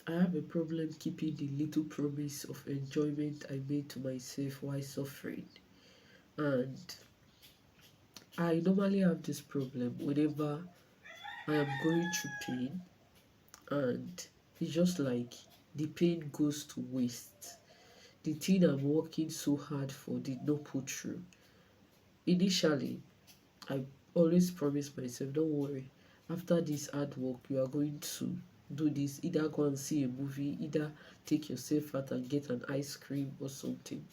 I have a problem keeping the little promise of enjoyment I made to myself while suffering. And I normally have this problem whenever I am going through pain, and it's just like the pain goes to waste. The thing I'm working so hard for did not put through. Initially, I always promise myself, don't worry, after this hard work, you are going to do this. Either go and see a movie, either take yourself out and get an ice cream or something.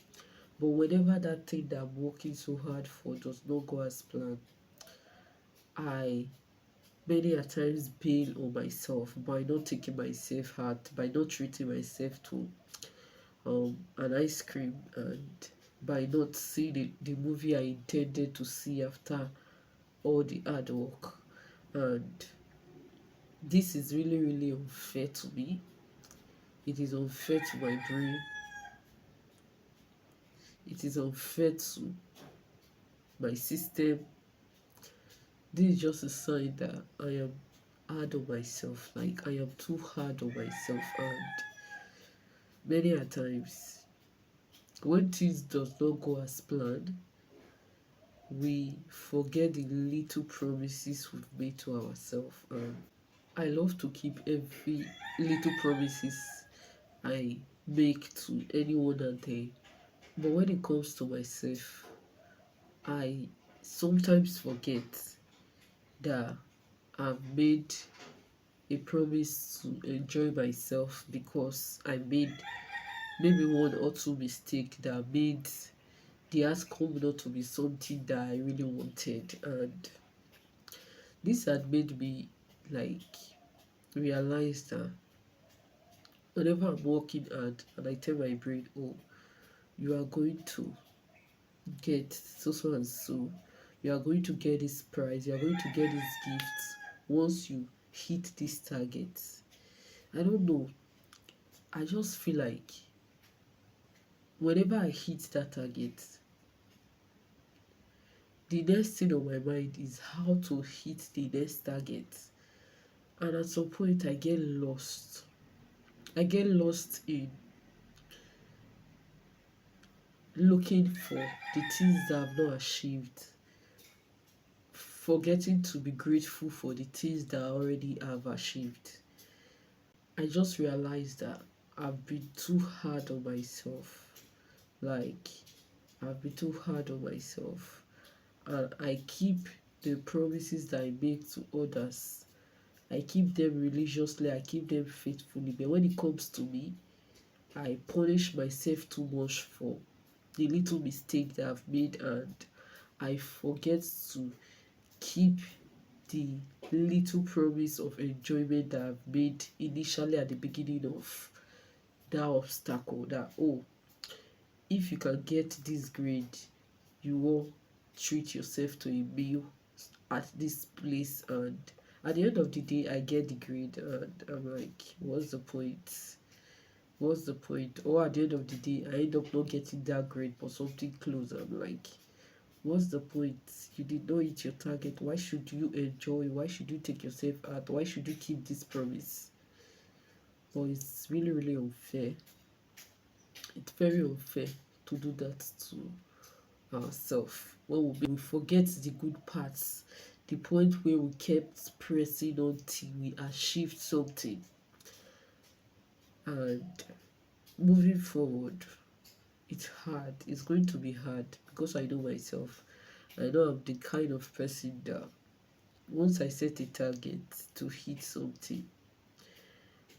But whenever that thing that I'm working so hard for does not go as planned, I many a times bail on myself by not taking myself out, by not treating myself to an ice cream, and by not seeing the movie I intended to see after all the hard work. And this is really, really unfair to me. It is unfair to my brain. It is unfair to my system. This is just a sign that I am hard on myself. Like I am too hard on myself, and many a times when things does not go as planned, we forget the little promises we've made to ourselves. And I love to keep every little promises I make to anyone out there. But when it comes to myself, I sometimes forget that I've made a promise to enjoy myself because I made maybe one or two mistakes that made the outcome not to be something that I really wanted. And this had made me like realize that whenever I'm working hard and I tell my brain, oh, you are going to get so so and so, you are going to get this prize, you are going to get this gift once you hit this target. I don't know. I just feel like whenever I hit that target, the next thing on my mind is how to hit the next target. And at some point, I get lost. I get lost in looking for the things that I've not achieved, forgetting to be grateful for the things that I already have achieved. I just realized that I've been too hard on myself. Like, I've been too hard on myself. And I keep the promises that I make to others. I keep them religiously, I keep them faithfully. But when it comes to me, I punish myself too much for the little mistake that I've made, and I forget to keep the little promise of enjoyment that I've made initially at the beginning of that obstacle. That, oh, if you can get this grade, you will treat yourself to a meal at this place. And at the end of the day, I get the grade, and I'm like, what's the point? What's the point? Or at the end of the day, I end up not getting that grade but something close. I'm like, what's the point? You did not hit your target. Why should you enjoy? Why should you take yourself out? Why should you keep this promise? But it's really, really unfair. It's very unfair to do that to ourselves. When we forget the good parts, the point where we kept pressing until we achieved something. And moving forward, it's hard. It's going to be hard because I know myself. I know I'm the kind of person that once I set a target to hit something,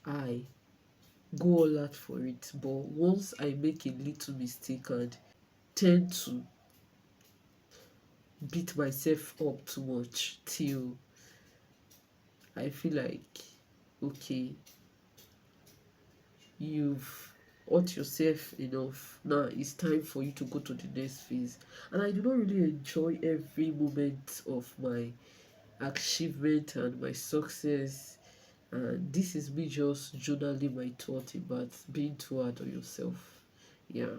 I go all out for it. But once I make a little mistake and tend to beat myself up too much till I feel like, okay, you've hurt yourself enough. Now it's time for you to go to the next phase. And I do not really enjoy every moment of my achievement and my success. And this is me just journaling my thought about being too hard on yourself. Yeah.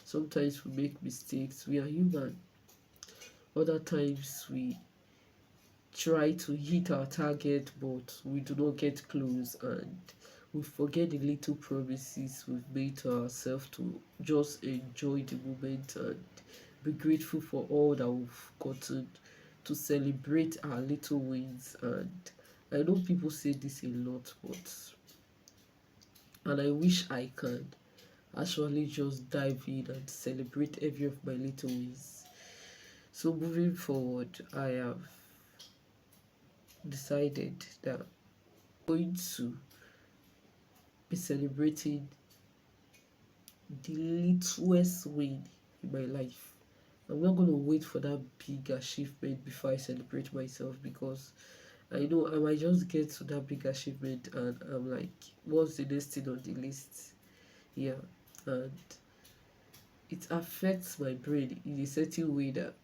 Sometimes we make mistakes. We are human. Other times we try to hit our target, but we do not get close, and We forget the little promises we've made to ourselves to just enjoy the moment and be grateful for all that we've gotten, to celebrate our little wins. And I know people say this a lot, but and I wish I can actually just dive in and celebrate every of my little wins. So moving forward, I have decided that I'm going to be celebrating the littlest win in my life. I'm not going to wait for that big achievement before I celebrate myself, because I know I might just get to that big achievement and I'm like, what's the next thing on the list? Yeah, and it affects my brain in a certain way that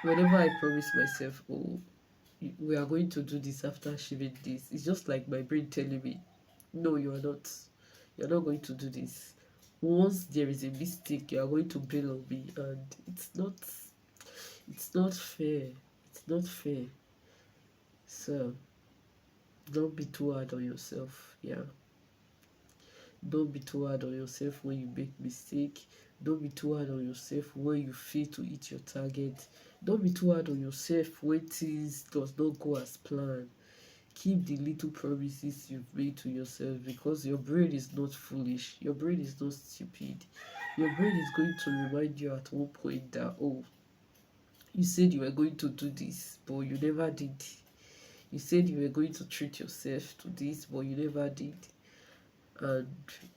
whenever I promise myself, oh, we are going to do this after achieving this, it's just like my brain telling me, no, you are not. You're not going to do this. Once there is a mistake, you are going to bail on me, and it's not fair. It's not fair. So don't be too hard on yourself. Yeah. Don't be too hard on yourself when you make mistake. Don't be too hard on yourself when you fail to hit your target. Don't be too hard on yourself when things does not go as planned. Keep the little promises you've made to yourself, because your brain is not foolish. Your brain is not stupid. Your brain is going to remind you at one point that, oh, you said you were going to do this, but you never did. You said you were going to treat yourself to this, but you never did. And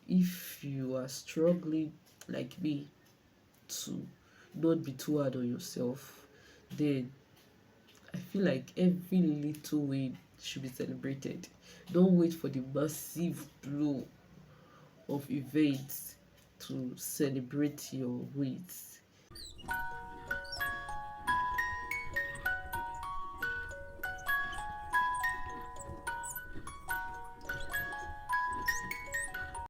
if you are struggling like me to not be too hard on yourself, then I feel like every little win should be celebrated. Don't wait for the massive blow of events to celebrate your wins.